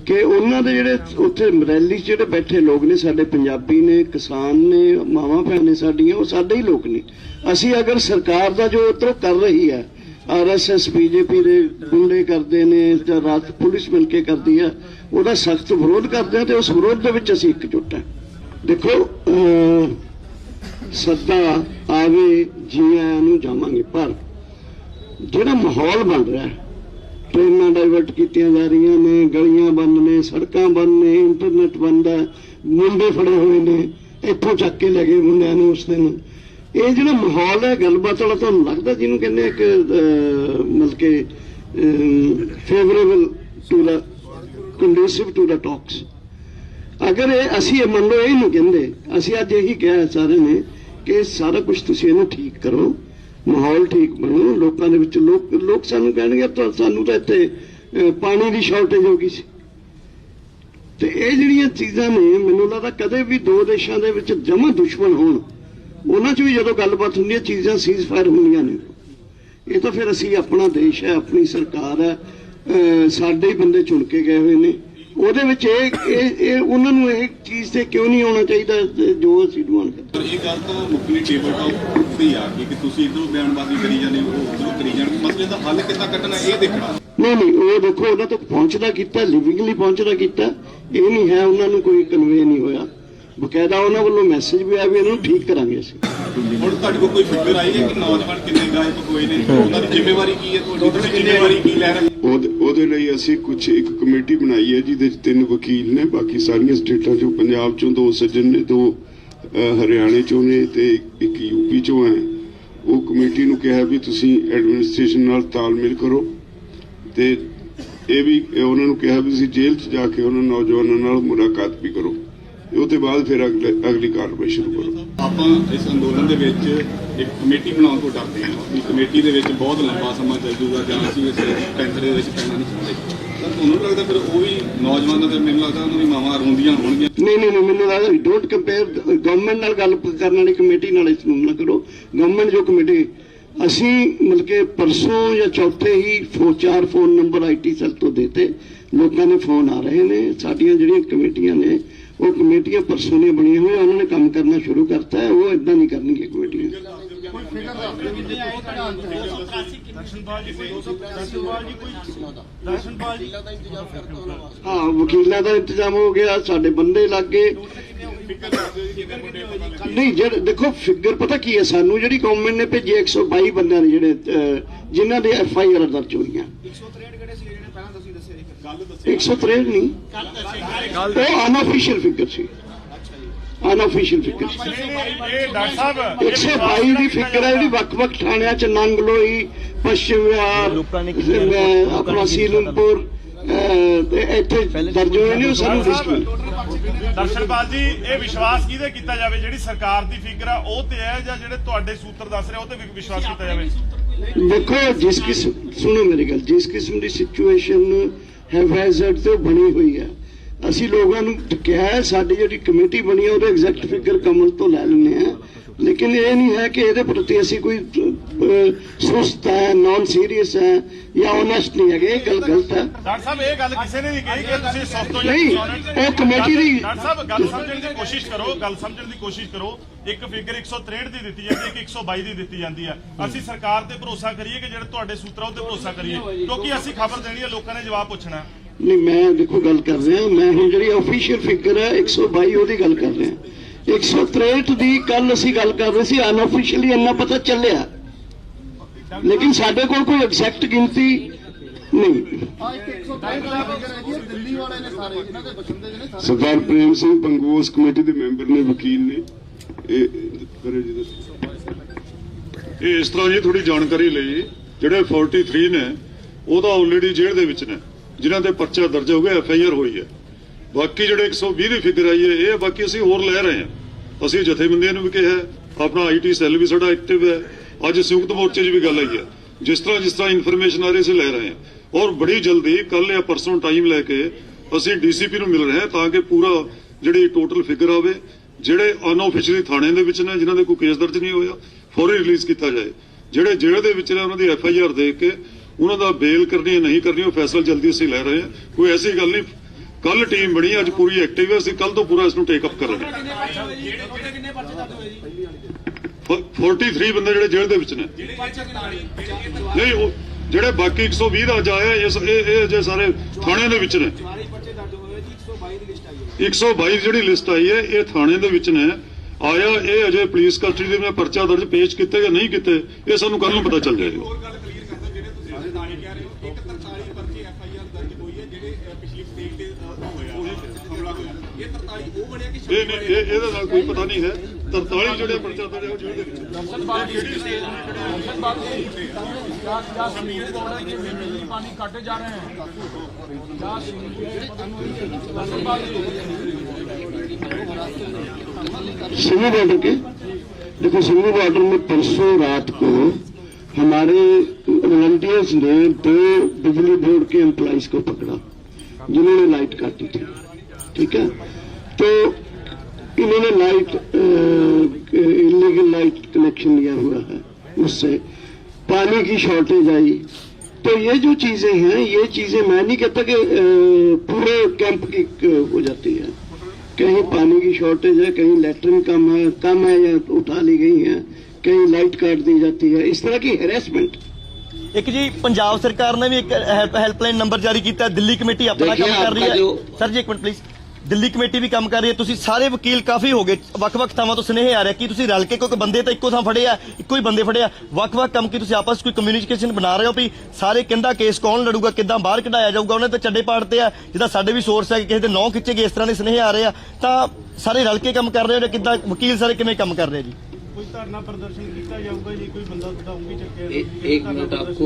कि उन्हां दे जिहड़े उत्थे रैली च जिहड़े बैठे लोग ने, साडे पंजाबी ने, किसान ने, मावां भैणां ने साडीआं, वो साडे ही लोग ने। असीं अगर सरकार दा जो उतरों कर रही है, RSS BJP दे गुंडे करदे ने जां रात पुलिस मिल के करदी है, ਉਹਦਾ सख्त विरोध करदे हैं, ते उस विरोध दे विच असीं एकजुट हैं। देखो, सद्दा आवे जी आयां नूं जावांगे, पर ਜਿਹੜਾ ਮਾਹੌਲ ਬਣ ਰਿਹਾ ਹੈ, ਟ੍ਰੇਨਾਂ ਡਾਇਵਰਟ ਕੀਤੀਆਂ ਜਾ ਰਹੀਆਂ ਨੇ, ਗਲੀਆਂ ਬੰਦ ਨੇ, ਸੜਕਾਂ ਬੰਦ ਨੇ, ਇੰਟਰਨੈਟ ਬੰਦ ਹੈ, ਮੁੰਡੇ ਫੜੇ ਹੋਏ ਨੇ, ਇੱਥੋਂ ਚੱਕ ਕੇ ਲੈ ਗਏ ਮੁੰਡਿਆਂ ਨੂੰ ਉਸ ਦਿਨ। ਇਹ ਜਿਹੜਾ ਮਾਹੌਲ ਹੈ ਗੱਲਬਾਤ ਵਾਲਾ, ਤੁਹਾਨੂੰ ਲੱਗਦਾ ਜਿਹਨੂੰ ਕਹਿੰਦੇ ਇੱਕ ਮਤਲਬ ਕਿ favourable to the, conducive to the talks, ਅਗਰ ਇਹ ਅਸੀਂ ਮੰਨ ਲਓ ਇਹ ਨਹੀਂ ਕਹਿੰਦੇ, ਅਸੀਂ ਅੱਜ ਇਹੀ ਕਿਹਾ ਸਾਰੇ ਨੇ ਕਿ ਸਾਰਾ ਕੁਝ ਤੁਸੀਂ ਇਹਨੂੰ ਠੀਕ ਕਰੋ, ਮਾਹੌਲ ਠੀਕ ਬਣੋ, ਲੋਕਾਂ ਦੇ ਵਿੱਚ ਲੋਕ ਸਾਨੂੰ ਕਹਿਣਗੇ ਸਾਨੂੰ ਤਾਂ ਇੱਥੇ ਪਾਣੀ ਦੀ ਸ਼ਾਰਟੇਜ ਹੋ ਗਈ ਸੀ। ਤੇ ਇਹ ਜਿਹੜੀਆਂ ਚੀਜ਼ਾਂ ਨੇ, ਮੈਨੂੰ ਲੱਗਦਾ ਕਦੇ ਵੀ ਦੋ ਦੇਸ਼ਾਂ ਦੇ ਵਿੱਚ ਜਮਾ ਦੁਸ਼ਮਣ ਹੋਣ, ਉਹਨਾਂ 'ਚ ਵੀ ਜਦੋਂ ਗੱਲਬਾਤ ਹੁੰਦੀ ਹੈ ਚੀਜ਼ਾਂ ਸੀਜ਼ ਫਾਇਰ ਹੁੰਦੀਆਂ ਨੇ। ਇਹ ਤਾਂ ਫਿਰ ਅਸੀਂ ਆਪਣਾ ਦੇਸ਼ ਹੈ, ਆਪਣੀ ਸਰਕਾਰ ਹੈ, ਸਾਡੇ ਹੀ ਬੰਦੇ ਚੁਣ ਕੇ ਗਏ ਹੋਏ ਨੇ, ਉਹਦੇ ਵਿੱਚ ਇਹ ਉਹਨਾਂ ਨੂੰ ਇਹ ਚੀਜ਼ ਤੇ ਕਿਉਂ ਨਹੀਂ ਆਉਣਾ ਚਾਹੀਦਾ ਜੋ ਅਸੀਂ ਡਿਮਾਂਡ ਕਰਦੇ। ਇਹ ਗੱਲ ਤਾਂ ਮੁੱਕਣੀ ਟੇਬਲ ਟਾਪ ਉੱਤੇ ਹੀ ਆ ਗਈ ਕਿ ਤੁਸੀਂ ਇੱਧਰੋਂ ਬਿਆਨਬਾਜ਼ੀ ਕਰੀ ਜਾਂਦੇ ਹੋ, ਉੱਧਰੋਂ ਕਰੀ ਜਾਂਦੇ, ਮਸਲੇ ਦਾ ਹੱਲ ਕਿੱਦਾਂ ਕੱਢਣਾ ਇਹ ਦੇਖਣਾ। ਨਹੀਂ, ਉਹ ਦੇਖੋ ਉਹਨਾਂ ਤੱਕ ਪਹੁੰਚਦਾ ਕੀਤਾ, ਲਿਵਿੰਗਲੀ ਪਹੁੰਚਦਾ ਕੀਤਾ, ਇਹ ਨਹੀਂ ਹੈ ਉਹਨਾਂ ਨੂੰ ਕੋਈ ਕਨਵੇ ਨਹੀਂ ਹੋਇਆ, ਬਕਾਇਦਾ ਉਹਨਾਂ ਵੱਲੋਂ ਮੈਸੇਜ ਵੀ ਆਇਆ ਵੀ ਇਹਨੂੰ ਠੀਕ ਕਰਾਂਗੇ ਅਸੀਂ। ਹੁਣ ਤੁਹਾਡੇ ਕੋਲ ਕੋਈ ਫਿਗਰ ਆਈ ਹੈ ਕਿ ਨੌਜਵਾਨ ਕਿੰਨੇ ਗਾਇਬ ਹੋਏ ਨੇ, ਉਹਨਾਂ ਦੀ ਜ਼ਿੰਮੇਵਾਰੀ ਕੀ ਹੈ, ਤੁਹਾਡੀ ਤੁਸੀਂ ਜ਼ਿੰਮੇਵਾਰੀ ਕੀ ਲੈ ਰਹੇ ਹੋ? ਉਹਦੇ ਲਈ ਅਸੀਂ ਇੱਕ ਕਮੇਟੀ ਬਣਾਈ ਹੈ ਜਿਹਦੇ 'ਚ 3 ਵਕੀਲ ਨੇ, ਬਾਕੀ ਸਾਰੀਆਂ ਸਟੇਟਾਂ 'ਚੋਂ, ਪੰਜਾਬ 'ਚੋਂ 2 ਸੱਜਣ ਨੇ, 2 ਹਰਿਆਣੇ 'ਚੋਂ ਨੇ ਤੇ ਇੱਕ UP 'ਚੋਂ ਹੈ। ਉਹ ਕਮੇਟੀ ਨੂੰ ਕਿਹਾ ਵੀ ਤੁਸੀਂ ਐਡਮਿਨਿਸਟ੍ਰੇਸ਼ਨ ਨਾਲ ਤਾਲਮੇਲ ਕਰੋ, ਤੇ ਇਹ ਵੀ ਉਹਨਾਂ ਨੂੰ ਕਿਹਾ ਵੀ ਤੁਸੀਂ ਜੇਲ੍ਹ 'ਚ ਜਾ ਕੇ ਉਹਨਾਂ ਨੌਜਵਾਨਾਂ ਨਾਲ ਮੁਲਾਕਾਤ ਵੀ ਕਰੋ, ਉਹਦੇ ਬਾਅਦ ਫਿਰ ਅਗਲੀ ਕਾਰਵਾਈ ਸ਼ੁਰੂ ਕਰੋ। ਆਪਾਂ ਇਸ ਅੰਦੋਲਨ ਦੇ ਵਿੱਚ ਇੱਕ ਕਮੇਟੀ ਬਣਾਉਣ ਤੋਂ ਡਰਦੇ ਹਾਂ ਕਿ ਕਮੇਟੀ ਦੇ ਵਿੱਚ ਬਹੁਤ ਲੰਬਾ ਸਮਾਂ ਚੱਲ ਜੂਗਾ ਜਾਂ ਅਸੀਂ ਇਸ ਟੈਂਸ਼ਨ ਦੇ ਵਿੱਚ ਪੈਣਾ ਨਹੀਂ ਚਾਹੁੰਦੇ, ਤਾਂ ਤੁਹਾਨੂੰ ਲੱਗਦਾ ਫਿਰ ਉਹ ਵੀ ਨੌਜਵਾਨਾਂ ਦੇ, ਮੈਨੂੰ ਲੱਗਦਾ ਉਹਨਾਂ ਦੀ ਮਾਵਾਂ ਰੋਂਦੀਆਂ ਹੋਣਗੀਆਂ। ਨਹੀਂ, ਮੈਨੂੰ ਲੱਗਦਾ ਡੋਂਟ ਕੰਪੇਅਰ ਗਵਰਨਮੈਂਟ ਨਾਲ ਗੱਲ ਕਰਨ ਵਾਲੀ ਕਮੇਟੀ ਨਾਲ ਇਸ ਨੂੰ ਨਾ ਕਰੋ। ਗਵਰਨਮੈਂਟ ਜੋ ਕਮੇਟੀ, ਅਸੀਂ ਮਤਲਬ ਕਿ ਪਰਸੋਂ ਜਾਂ ਚੌਥੇ ਹੀ 4 ਫੋਨ ਨੰਬਰ IT ਸੈੱਲ ਤੋਂ ਦੇਤੇ, ਲੋਕਾਂ ਦੇ ਫੋਨ ਆ ਰਹੇ ਨੇ। ਸਾਡੀਆਂ ਜਿਹੜੀਆਂ ਕਮੇਟੀਆਂ ਨੇ ਉਹ ਕਮੇਟੀਆਂ ਪਰਸੋਂ ਦੀਆਂ ਬਣੀਆਂ ਹੋਈਆਂ, ਉਹਨਾਂ ਨੇ ਕੰਮ ਕਰਨਾ ਸ਼ੁਰੂ ਕਰਤਾ ਹੈ, ਉਹ ਇਦਾਂ ਨਹੀਂ ਕਰਨਗੀਆਂ ਕਮੇਟੀਆਂ। हाँ वकीलों का इंतजाम हो गया, साडे बंदे लग गए। नहीं जेड देखो फिगर पता की है, सानू जी गवर्नमेंट ने भेजे 122 बंदे ने जेडे जिन्हों ने FIR दर्ज हुई 163 नहीं, वो अनऑफिशियल फिगर सी, अनऑफिशियल फिगर 122 की फिगर है जी वक्-वक् थाणियां च नंगलोई, पश्चिम विहार, अपना सीलमपुर ਇੱਥੇ ਦਰਜ ਹੋਏ ਨੇ, ਉਹ ਸਾਨੂੰ ਲਿਸਟ ਮਿਲੀ। ਦਰਸ਼ਨਪਾਲ ਜੀ ਇਹ ਵਿਸ਼ਵਾਸ ਕਿਹਦੇ ਕੀਤਾ ਜਾਵੇ, ਜਿਹੜੀ ਸਰਕਾਰ ਦੀ ਫਿਗਰ ਆ ਉਹ ਤੇ ਹੈ ਜਾਂ ਜਿਹੜੇ ਤੁਹਾਡੇ ਸੂਤਰ ਦੱਸ ਰਹੇ ਉਹ ਤੇ ਵੀ ਵਿਸ਼ਵਾਸ ਕੀਤਾ ਜਾਵੇ? ਦੇਖੋ ਜਿਸ ਕਿਸਮ ਸੁਣੋ ਮੇਰੀ ਗੱਲ, ਜਿਸ ਕਿਸਮ ਦੀ ਸਿਚੁਏਸ਼ਨ ਹੈਵੈਜ਼ਰਡ ਤੇ ਬਣੀ ਹੋਈ ਹੈ, ਅਸੀਂ ਲੋਕਾਂ ਨੂੰ ਕਿਹਾ ਹੈ ਸਾਡੀ ਜਿਹੜੀ ਕਮੇਟੀ ਬਣੀ ਹੈ ਉਹਦੇ ਐਗਜ਼ੈਕਟ ਫਿਗਰ ਕਮਲ ਤੋਂ ਲੈ ਲੈਣੇ ਆ, लेकिन ये नहीं है कि ਇਹਦੇ ਪ੍ਰਤੀ ਅਸੀਂ ਕੋਈ ਸੁਸਤ ਹੈ, ਨॉन ਸੀਰੀਅਸ ਹੈ ਜਾਂ ਓਨੈਸਟ ਨਹੀਂ ਹੈਗੇ, ਇਹ ਗੱਲ ਗਲਤ ਹੈ। ਡਾਕਟਰ ਸਾਹਿਬ ਇਹ ਗੱਲ ਕਿਸੇ ਨੇ ਨਹੀਂ ਕਹੀ ਕਿ ਤੁਸੀਂ ਸੁਸਤ ਹੋ ਜਾਂ ਨਹੀਂ, ਉਹ ਕਮੇਟੀ ਦੀ ਡਾਕਟਰ ਸਾਹਿਬ ਗੱਲ ਸਮਝਣ ਦੀ ਕੋਸ਼ਿਸ਼ ਕਰੋ, ਗੱਲ ਸਮਝਣ ਦੀ ਕੋਸ਼ਿਸ਼ ਕਰੋ। ਇੱਕ ਫਿਗਰ 163 ਦੀ ਦਿੱਤੀ ਜਾਂਦੀ ਹੈ, ਇੱਕ 122 ਦੀ ਦਿੱਤੀ ਜਾਂਦੀ ਹੈ। ਅਸੀਂ ਸਰਕਾਰ ਤੇ ਭਰੋਸਾ ਕਰੀਏ ਕਿ ਜਿਹੜੇ ਤੁਹਾਡੇ ਸੂਤਰ ਉਹ ਤੇ ਭਰੋਸਾ ਕਰੀਏ, ਕਿਉਂਕਿ ਅਸੀਂ ਖਬਰ ਦੇਣੀ ਹੈ, ਲੋਕਾਂ ਨੇ ਜਵਾਬ ਪੁੱਛਣਾ। ਨਹੀਂ ਮੈਂ ਦੇਖੋ ਗੱਲ ਕਰ ਰਿਹਾ, ਮੈਂ ਹੁਣ ਜਿਹੜੀ ਆਫੀਸ਼ੀਅਲ ਫਿਗਰ ਹੈ 122 ਉਹਦੀ ਗੱਲ ਕਰ ਰਿਹਾ। 163 ਦੀ ਕੱਲ ਅਸੀਂ ਗੱਲ ਕਰ ਰਹੇ ਸੀ, ਅਨऑफिशियली ਇੰਨਾ ਪਤਾ ਚੱਲਿਆ, ਲੇਕਿਨ ਸਾਡੇ ਕੋਲ ਕੋਈ ਐਗਜ਼ੈਕਟ ਗਿਣਤੀ ਨਹੀਂ। ਸਰਦਾਰ ਪ੍ਰੇਮ ਸਿੰਘ ਪੰਗੂ ਉਸ ਕਮੇਟੀ ਦੇ ਮੈਂਬਰ ਨੇ, ਵਕੀਲ ਨੇ। ਇਹ ਕਰੇ ਜੀ ਦੱਸੋ। ਇਹ ਇਸ ਤਰ੍ਹਾਂ ਜੀ ਥੋੜੀ ਜਾਣਕਾਰੀ ਲਈ, ਜਿਹੜੇ 43 ਨੇ ਉਹਦਾ ਆਲਰੇਡੀ ਜੇਲ੍ਹ ਦੇ ਵਿੱਚ ਨੇ, ਜਿਨ੍ਹਾਂ ਤੇ ਪਰਚਾ ਦਰਜ ਹੋ ਗਿਆ, FIR ਹੋਈ ਹੈ। ਬਾਕੀ ਜਿਹੜੇ 120 ਦੀ ਫਿਗਰ ਆਈ ਹੈ, ਇਹ ਬਾਕੀ ਅਸੀਂ ਹੋਰ ਲੈ ਰਹੇ ਹਾਂ। ਅਸੀਂ ਜਥੇਬੰਦੀਆਂ ਨੂੰ ਵੀ ਕਿਹਾ, ਆਪਣਾ IT ਸੈੱਲ ਵੀ ਸਾਡਾ ਐਕਟਿਵ ਹੈ। ਅੱਜ ਸੰਯੁਕਤ ਮੋਰਚੇ 'ਚ ਵੀ ਗੱਲ ਆਈ ਹੈ, ਜਿਸ ਤਰ੍ਹਾਂ ਇਨਫੋਰਮੇਸ਼ਨ ਆ ਰਹੀ ਅਸੀਂ ਲੈ ਰਹੇ ਹਾਂ, ਔਰ ਬੜੀ ਜਲਦੀ ਕੱਲ ਜਾਂ ਪਰਸੋਂ ਟਾਈਮ ਲੈ ਕੇ ਅਸੀਂ DCP ਨੂੰ ਮਿਲ ਰਹੇ ਹਾਂ ਤਾਂ ਕਿ ਪੂਰਾ ਜਿਹੜੀ ਟੋਟਲ ਫਿਗਰ ਆਵੇ। ਜਿਹੜੇ ਅਨਆਫੀਸ਼ੀਅਲੀ ਥਾਣੇ ਦੇ ਵਿੱਚ ਨੇ, ਜਿਨ੍ਹਾਂ ਦੇ ਕੋਈ ਕੇਸ ਦਰਜ ਨਹੀਂ ਹੋਇਆ, ਫੌਰੀ ਰਿਲੀਜ਼ ਕੀਤਾ ਜਾਏ। ਜਿਹੜੇ ਜੇਲ੍ਹ ਦੇ ਵਿੱਚ ਨੇ ਉਹਨਾਂ ਦੀ FIR ਦੇਖ ਕੇ ਉਹਨਾਂ ਦਾ ਬੇਲ ਕਰਨੀ ਹੈ ਨਹੀਂ ਕਰਨੀ, ਉਹ ਫੈਸਲਾ ਜਲਦੀ ਅਸੀਂ ਲੈ ਰਹੇ ਹਾਂ। ਕੋਈ ਐਸੀ ਗੱਲ ਨਹੀਂ, ਕੱਲ ਟੀਮ ਬਣੀ, ਅੱਜ ਪੂਰੀ ਐਕਟਿਵ ਹੈ, ਅਸੀਂ ਕੱਲ ਤੋਂ ਪੂਰਾ ਇਸ ਨੂੰ ਟੇਕ ਅਪ ਕਰ ਰਹੇ ਹਾਂ। 43 ਬੰਦੇ ਜਿਹੜੇ ਜੇਲ੍ਹ ਦੇ ਵਿੱਚ ਨੇ, ਨਹੀਂ ਉਹ ਜਿਹੜੇ ਬਾਕੀ 120 ਦਾ ਅੱਜ ਆਇਆ, ਇਹ ਅਜੇ ਸਾਰੇ ਥਾਣੇ ਦੇ ਵਿੱਚ ਨੇ। 122 ਜਿਹੜੀ ਲਿਸਟ ਆਈ ਹੈ ਇਹ ਥਾਣੇ ਦੇ ਵਿੱਚ ਨੇ ਆਇਆ, ਇਹ ਅਜੇ ਪੁਲਿਸ ਕਸਟਡੀ ਦੇ ਵਿੱਚ ਪਰਚਾ ਦਰਜ ਪੇਸ਼ ਕੀਤੇ ਜਾਂ ਨਹੀਂ ਕੀਤੇ, ਇਹ ਸਾਨੂੰ ਕੱਲ ਨੂੰ ਪਤਾ ਚੱਲ ਜਾਏਗਾ। ਇਹਦਾ ਨਾਲ ਕੋਈ ਪਤਾ ਨਹੀਂ ਹੈ। 43 ਜਿਹੜੇ ਪਰਚਾ ਦਰਜ ਹੋ ਜੇਲ੍ਹ ਦੇ ਵਿੱਚ। पानी काटे जा रहे हैं। सिंघू बॉर्डर के देखो, सिंघू बॉर्डर में परसों रात को हमारे वॉलंटियर्स ने 2 बिजली बोर्ड के एम्प्लॉइज को पकड़ा जिन्होंने लाइट काटी थी। ठीक है, तो इन्होंने लाइट इलीगल लाइट कनेक्शन लिया हुआ है, उससे पानी की शॉर्टेज आई। तो ये जो चीजें हैं, ये चीजें मैं नहीं कहता कि पूरे कैंप की हो जाती है। कहीं पानी की शॉर्टेज है, कहीं लैट्रिन कम है या उठा ली गई है, कहीं लाइट काट दी जाती है, इस तरह की हैरेसमेंट। ਇੱਕ ਜੀ ਪੰਜਾਬ ਸਰਕਾਰ ਨੇ ਵੀ ਇੱਕ ਹੈਲਪਲਾਈਨ ਨੰਬਰ ਜਾਰੀ ਕੀਤਾ, ਦਿੱਲੀ ਕਮੇਟੀ ਆਪਣਾ ਕੰਮ ਕਰ ਰਹੀ ਹੈ। ਸਰ ਜੀ ਇੱਕ ਮਿੰਟ ਪਲੀਜ਼, ਦਿੱਲੀ ਕਮੇਟੀ ਵੀ ਕੰਮ ਕਰ ਰਹੀ ਹੈ, ਤੁਸੀਂ ਸਾਰੇ ਵਕੀਲ ਕਾਫੀ ਹੋ ਗਏ, ਵੱਖ-ਵੱਖ ਥਾਵਾਂ ਤੋਂ ਸੁਨੇਹੇ ਆ ਰਹੇ ਕਿ ਤੁਸੀਂ ਰਲ ਕੇ, ਕਿਉਂਕਿ ਬੰਦੇ ਤਾਂ ਇੱਕੋ ਥਾਂ ਫੜੇ ਆ, ਇੱਕੋ ਹੀ ਬੰਦੇ ਫੜੇ ਆ, ਵੱਖ-ਵੱਖ ਕੰਮ ਕੀ ਤੁਸੀਂ ਆਪਸ ਵਿੱਚ ਕੋਈ ਕਮਿਊਨੀਕੇਸ਼ਨ ਬਣਾ ਰਹੇ ਹੋ ਵੀ ਸਾਰੇ ਕਿੰਦਾ ਕੇਸ ਕੌਣ ਲੜੂਗਾ, ਕਿੱਦਾਂ ਬਾਹਰ ਕਢਾਇਆ ਜਾਊਗਾ, ਉਹਨਾਂ ਤੇ ਚੱਡੇ ਪਾੜਦੇ ਆ, ਜਿੱਦਾਂ ਸਾਡੇ ਵੀ ਸੋਰਸ ਹੈ ਕਿ ਕਿਸੇ ਦੇ ਨਾਂ ਖਿੱਚੇ ਗਏ, ਇਸ ਤਰ੍ਹਾਂ ਦੇ ਸੁਨੇਹੇ ਆ ਰਹੇ ਆ, ਤਾਂ ਸਾਰੇ ਰਲ ਕੇ ਕੰਮ ਕਰ ਰਹੇ ਹੋ ਜਾਂ ਕਿੱਦਾਂ, ਵਕੀਲ ਸਾਰੇ ਕਿਵੇਂ ਕੰਮ ਕਰ ਰਹੇ ਜੀ? कोई धरना प्रदर्शन किया जाऊगा जी, कोई बंदा उंगली चक्के एक मिनट आपको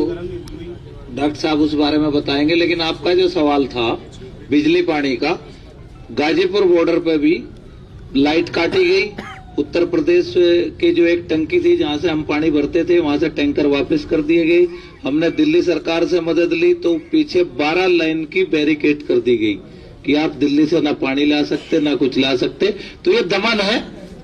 डॉक्टर साहब उस बारे में बताएंगे, लेकिन आपका जो सवाल था बिजली पानी का, गाजीपुर बॉर्डर पे भी लाइट काटी गई। उत्तर प्रदेश की जो एक टंकी थी जहां से हम पानी भरते थे, वहां से टैंकर वापस कर दिए गए। हमने दिल्ली सरकार से मदद ली तो पीछे 12 लाइन की बैरिकेड कर दी गई कि आप दिल्ली से ना पानी ला सकते ना कुछ ला सकते। तो ये दमन है,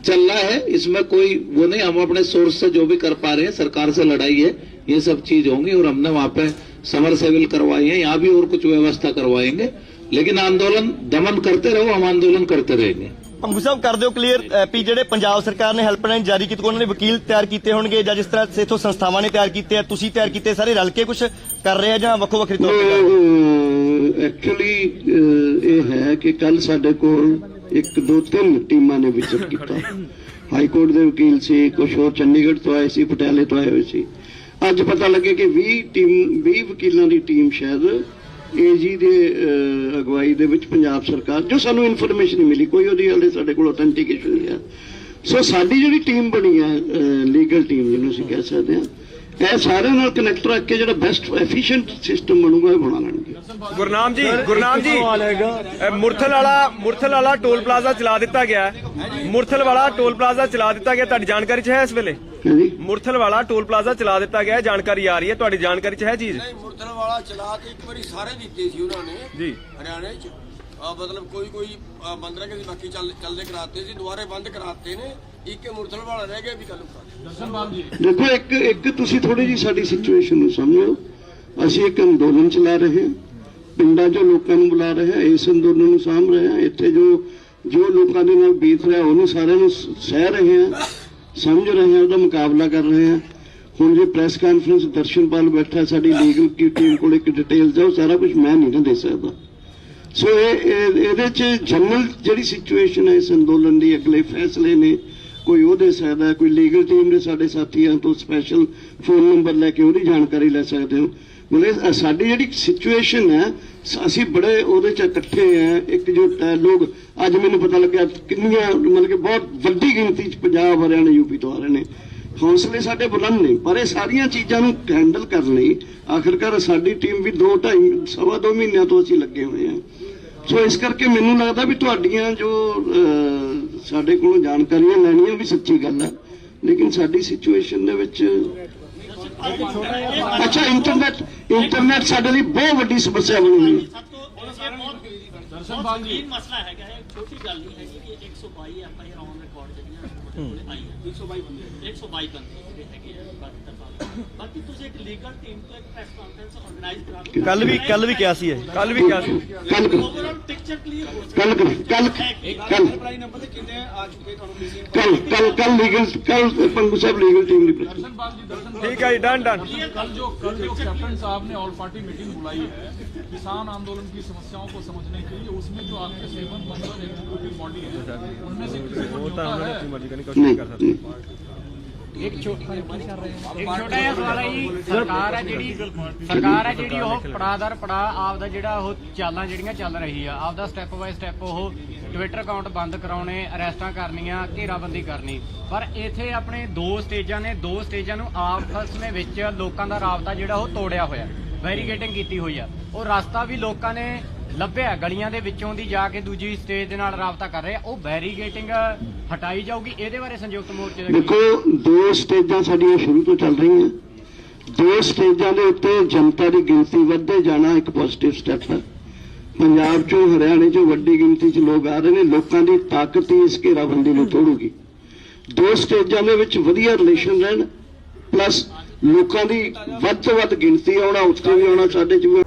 चल रहा है, इसमें कोई वो नहीं। हम अपने सोर्स से जो भी कर पा रहे हैं, सरकार से लड़ाई है, ये सब चीज होंगी। और हमने वहां पे समर सेविल करवाई है, यहाँ भी और कुछ व्यवस्था करवाएंगे, लेकिन आंदोलन दमन करते रहो, हम आंदोलन करते रहेंगे। ਪੰਗੂ ਸਾਹਿਬ ਕਰ ਦਿਓ ਕਲੀਅਰ ਵੀ ਜਿਹੜੇ ਪੰਜਾਬ ਸਰਕਾਰ ਨੇ ਹੈਲਪਲਾਈਨ ਜਾਰੀ ਕੀਤੀ ਉਹਨਾਂ ਨੇ ਵਕੀਲ ਤਿਆਰ ਕੀਤੇ ਹੋਣਗੇ ਜਾਂ ਜਿਸ ਤਰ੍ਹਾਂ ਇਥੋਂ ਸੰਸਥਾਵਾਂ ਨੇ ਤਿਆਰ ਕੀਤੇ ਆ ਤੁਸੀਂ ਤਿਆਰ ਕੀਤੇ ਸਾਰੇ ਰਲ ਕੇ ਕੁਝ ਕਰ ਰਹੇ ਆ ਜਾਂ ਵੱਖੋ ਵੱਖਰੇ ਤੌਰ ਤੇ ਕਰ ਰਹੇ ਆ? ਐਕਚੁਅਲੀ ਇਹ ਹੈ ਕਿ ਕੱਲ ਸਾਡੇ ਕੋਲ 1 2 3 ਟੀਮਾਂ ਨੇ ਵਿਜ਼ਿਟ ਕੀਤਾ। ਹਾਈ ਕੋਰਟ ਦੇ ਵਕੀਲ ਸੀ, ਕੁਝ ਹੋਰ ਚੰਡੀਗੜ੍ਹ ਤੋਂ ਆਏ ਸੀ, ਪਟਿਆਲੇ ਤੋਂ ਆਏ ਹੋਏ ਸੀ। ਅੱਜ ਪਤਾ ਲੱਗੇ ਕਿ 20 ਵਕੀਲਾਂ ਦੀ ਟੀਮ ਸ਼ਾਇਦ ਏਜੀ ਦੇ ਅਗਵਾਈ ਦੇ ਵਿੱਚ ਪੰਜਾਬ ਸਰਕਾਰ, ਜੋ ਸਾਨੂੰ ਇਨਫੋਰਮੇਸ਼ਨ ਮਿਲੀ, ਕੋਈ ਉਹਦੀ ਹਾਲੇ ਸਾਡੇ ਕੋਲ ਆਥੈਂਟੀਕੇਸ਼ਨ ਨਹੀਂ ਹੈ। ਸੋ ਸਾਡੀ ਜਿਹੜੀ ਟੀਮ ਬਣੀ ਹੈ, ਲੀਗਲ ਟੀਮ ਜਿਹਨੂੰ ਅਸੀਂ ਕਹਿ ਸਕਦੇ ਹਾਂ, ਇਹ ਸਾਰਿਆਂ ਨਾਲ ਕਨੈਕਟ ਰੱਖ ਕੇ ਜਿਹੜਾ ਬੈਸਟ ਐਫੀਸ਼ੀਐਂਟ ਸਿਸਟਮ ਬਣੂਗਾ ਇਹ ਬਣਾ ਲੈਣਗੇ। ਗੁਰਨਾਮ ਜੀ ਮੁਰਥਲ ਵਾਲਾ ਟੋਲ ਪਲਾਜ਼ਾ ਚਲਾ ਦਿੱਤਾ ਗਿਆ ਹੈ। ਮੁਰਥਲ ਵਾਲਾ ਟੋਲ ਪਲਾਜ਼ਾ ਚਲਾ ਦਿੱਤਾ ਗਿਆ, ਤੁਹਾਡੀ ਜਾਣਕਾਰੀ 'ਚ ਹੈ ਇਸ ਵੇਲੇ? ਮੁਰਥਲ ਵਾਲਾ ਟੋਲ ਪਲਾਜ਼ਾ ਚਲਾ ਦਿੱਤਾ ਗਿਆ, ਜਾਣਕਾਰੀ ਆ ਰਹੀ ਹੈ, ਤੁਹਾਡੀ ਜਾਣਕਾਰੀ 'ਚ ਹੈ ਚੀਜ਼? ਨਹੀਂ, ਮੁਰਥਲ ਵਾਲਾ ਚਲਾ ਕੇ ਇੱਕ ਵਾਰੀ ਸਾਰੇ ਦਿੱਤੇ ਸੀ ਉਹਨਾਂ ਨੇ ਜੀ ਹਰਿਆਣੇ 'ਚ। ਮਤਲਬ ਕੋਈ ਮੰਦਰਾਂ ਕੇ ਬਾਕੀ ਚੱਲਦੇ ਕਰਾਤੇ ਸੀ, ਦੁਬਾਰੇ ਬੰਦ ਕਰਾਤੇ ਨੇ। ਇੱਕ ਮੁਰਥਲ ਵਾਲਾ ਰਹਿ ਗਿਆ ਵੀ ਕੱਲ ਨੂੰ। ਦੇਖੋ ਇੱਕ ਤੁਸੀਂ ਥੋੜੀ ਜੀ ਸਾਡੀ ਸਿਚੁਏਸ਼ਨ ਨੂੰ ਸਮਝੋ। ਅਸੀਂ ਇੱਕ ਅੰਦੋਲਨ ਚਲਾ ਰਹੇ ਹਾਂ, ਪਿੰਡਾਂ 'ਚੋਂ ਲੋਕਾਂ ਨੂੰ ਬੁਲਾ ਰਹੇ ਹਾਂ, ਇਸ ਅੰਦੋਲਨ ਨੂੰ ਸਾਂਭ ਰਹੇ ਹਾਂ। ਇੱਥੇ ਜੋ ਲੋਕਾਂ ਦੇ ਨਾਲ ਬੀਤ ਰਿਹਾ ਉਹਨੂੰ ਸਾਰਿਆਂ ਨੂੰ ਸਹਿ ਰਹੇ ਹਾਂ, ਸਮਝ ਰਹੇ ਹਾਂ, ਉਹਦਾ ਮੁਕਾਬਲਾ ਕਰ ਰਹੇ ਹਾਂ। ਹੁਣ ਜੇ ਪ੍ਰੈਸ ਕਾਨਫਰੰਸ ਦਰਸ਼ਨਪਾਲ ਬੈਠਾ, ਸਾਡੀ ਲੀਗਲ ਕੀ ਟੀਮ ਕੋਲ ਇੱਕ ਡਿਟੇਲ ਜਾਓ, ਸਾਰਾ ਕੁਝ ਮੈਂ ਨਹੀਂ ਨਾ ਦੇ ਸਕਦਾ। ਸੋ ਇਹਦੇ 'ਚ ਜਨਰਲ ਜਿਹੜੀ ਸਿਚੁਏਸ਼ਨ ਹੈ ਇਸ ਅੰਦੋਲਨ ਦੀ, ਅਗਲੇ ਫੈਸਲੇ ਨੇ ਕੋਈ ਉਹ ਦੇ ਸਕਦਾ, ਕੋਈ ਲੀਗਲ ਟੀਮ ਦੇ ਸਾਡੇ ਸਾਥੀਆਂ ਤੋਂ ਸਪੈਸ਼ਲ ਫੋਨ ਨੰਬਰ ਲੈ ਕੇ ਉਹਦੀ ਜਾਣਕਾਰੀ ਲੈ ਸਕਦੇ ਹੋ। ਮਤਲਬ ਸਾਡੀ ਜਿਹੜੀ ਸਿਚੁਏਸ਼ਨ ਹੈ, ਅਸੀਂ ਬੜੇ ਉਹਦੇ 'ਚ ਇਕੱਠੇ ਆ, ਇਕਜੁੱਟ ਹੈ ਲੋਕ। ਅੱਜ ਮੈਨੂੰ ਪਤਾ ਲੱਗਿਆ ਕਿੰਨੀਆਂ ਮਤਲਬ ਕਿ ਬਹੁਤ ਵੱਡੀ ਗਿਣਤੀ 'ਚ ਪੰਜਾਬ, ਹਰਿਆਣਾ, ਯੂਪੀ ਤੋਂ ਆ ਰਹੇ ਨੇ। ਹੌਸਲੇ ਸਾਡੇ ਬੁਲੰਦ ਨੇ, ਪਰ ਇਹ ਸਾਰੀਆਂ ਚੀਜ਼ਾਂ ਨੂੰ ਹੈਂਡਲ ਕਰਨ ਲਈ ਆਖਿਰਕਾਰ ਸਾਡੀ ਟੀਮ ਵੀ 2-2.5 ਮਹੀਨਿਆਂ ਤੋਂ ਅਸੀਂ ਲੱਗੇ ਹੋਏ ਹਾਂ। ਸੋ ਇਸ ਕਰਕੇ ਮੈਨੂੰ ਲੱਗਦਾ ਵੀ ਤੁਹਾਡੀਆਂ ਜੋ ਸਾਡੇ ਕੋਲੋਂ ਜਾਣਕਾਰੀਆਂ ਲੈਣੀਆਂ ਵੀ ਸੱਚੀ ਗੱਲ ਹੈ, ਲੇਕਿਨ ਸਾਡੀ ਸਿਚੁਏਸ਼ਨ ਦੇ ਵਿੱਚ ਅੱਛਾ ਇੰਟਰਨੈਟ ਸਾਡੇ ਲਈ ਬਹੁਤ ਵੱਡੀ ਸਮੱਸਿਆ ਬਣੀ ਹੋਈ ਹੈ। ਮਸਲਾ ਹੈਗਾ ਹੈ, ਛੋਟੀ ਗੱਲ ਨਹੀਂ ਹੈਗੀ ਕਿ 122 ਐਫਆਈਆਰ ਔਨ ਰਿਕਾਰਡ ਜਿਹੜੀਆਂ ਆਈ 122 ਬੰਦੇ ਜਿਹੜੇ ਹੈਗੇ ਆ। ਬਾਕੀ ਤੁਸੀਂ ਇੱਕ ਲੀਗਲ ਟੀਮ ਤੋਂ ਇੱਕ ਪ੍ਰੈਸ ਕਾਨਫਰੰਸ ਆਰਗੇਨਾਈਜ਼ ਕਰਾ ਦਿਓ। ਕੱਲ ਵੀ ਕਿਹਾ ਸੀ ਓਵਰਆਲ ਪਿਕਚਰ ਕਲੀਅਰ ਹੋ ਕੱਲ ਪੰਗੂ ਸਾਹਿਬ ਲੀਗਲ ਟੀਮ ਦੀ ठीक है डन कल जो कैप्टन साहब ने ऑल पार्टी मीटिंग बुलाई है किसान आंदोलन की समस्याओं को समझने के लिए, उसमें जो आपके 7 मेंबर एग्जीक्यूटिव बॉडी है उनमें से किसी को न्योता है? ਇੱਕ ਛੋਟਾ ਜਿਹਾ ਸਵਾਲ ਹੈ ਜੀ। ਸਰਕਾਰ ਹੈ ਜਿਹੜੀ ਉਹ ਪੜਾਦਰ ਪੜਾ ਆਪਦਾ ਜਿਹੜਾ ਉਹ ਚਾਲਾਂ ਜਿਹੜੀਆਂ ਚੱਲ ਰਹੀ ਆ, ਆਪਦਾ ਸਟੈਪ ਬਾਏ ਸਟੈਪ ਉਹ ਟਵਿੱਟਰ ਅਕਾਊਂਟ ਬੰਦ ਕਰਾਉਣੇ, ਅਰੈਸਟਾਂ ਕਰਨੀਆਂ, ਘੇਰਾਬੰਦੀ ਕਰਨੀ। ਪਰ ਇੱਥੇ ਆਪਣੇ 2 ਸਟੇਜਾਂ ਨੇ, 2 ਸਟੇਜਾਂ ਨੂੰ ਆਪਸ ਵਿੱਚ ਲੋਕਾਂ ਦਾ ਰਾਬਤਾ ਜਿਹੜਾ ਉਹ ਤੋੜਿਆ ਹੋਇਆ, ਬੈਰੀਕੇਡਿੰਗ ਕੀਤੀ ਹੋਈ ਆ। ਉਹ ਰਸਤਾ ਵੀ ਲੋਕਾਂ ਨੇ ਲੱਭਿਆ, ਗਲੀਆਂ ਦੇ ਵਿੱਚੋਂ ਦੀ ਜਾ ਕੇ ਦੂਜੀ ਸਟੇਜ ਦੇ ਨਾਲ ਰਾਬਤਾ ਕਰ ਰਹੇ ਆ। ਉਹ ਬੈਰੀਕੇਡਿੰਗ ਹਟਾਈ ਜਾਊਗੀ, ਇਹਦੇ ਬਾਰੇ ਸੰਯੁਕਤ ਮੋਰਚੇ ਦਾ ਦੇਖੋ 2 ਸਟੇਜਾਂ ਸਾਡੀਆਂ ਸ਼ੁਰੂ ਤੋਂ ਚੱਲ ਰਹੀਆਂ। 2 ਸਟੇਜਾਂ ਦੇ ਉੱਤੇ ਜਨਤਾ ਦੀ ਗਿਣਤੀ ਵੱਧਦੇ ਜਾਣਾ ਇੱਕ ਪੋਜ਼ਿਟਿਵ ਸਟੈਪ ਹੈ। ਪੰਜਾਬ ਚੋਂ, ਹਰਿਆਣੇ ਚੋਂ ਵੱਡੀ ਗਿਣਤੀ 'ਚ ਲੋਕ ਆ ਰਹੇ ਨੇ। ਲੋਕਾਂ ਦੀ ਤਾਕਤ ਹੀ ਇਸ ਘੇਰਾਬੰਦੀ ਨੂੰ ਤੋੜੂਗੀ। 2 ਸਟੇਜਾਂ ਦੇ ਵਿੱਚ ਵਧੀਆ ਰਿਲੇਸ਼ਨ ਰਹਿਣ, ਪਲੱਸ ਲੋਕਾਂ ਦੀ ਵੱਧ ਤੋਂ ਵੱਧ ਗਿਣਤੀ ਆਉਣਾ, ਉੱਥੇ ਵੀ ਆਉਣਾ, ਸਾਡੇ 'ਚ ਵੀ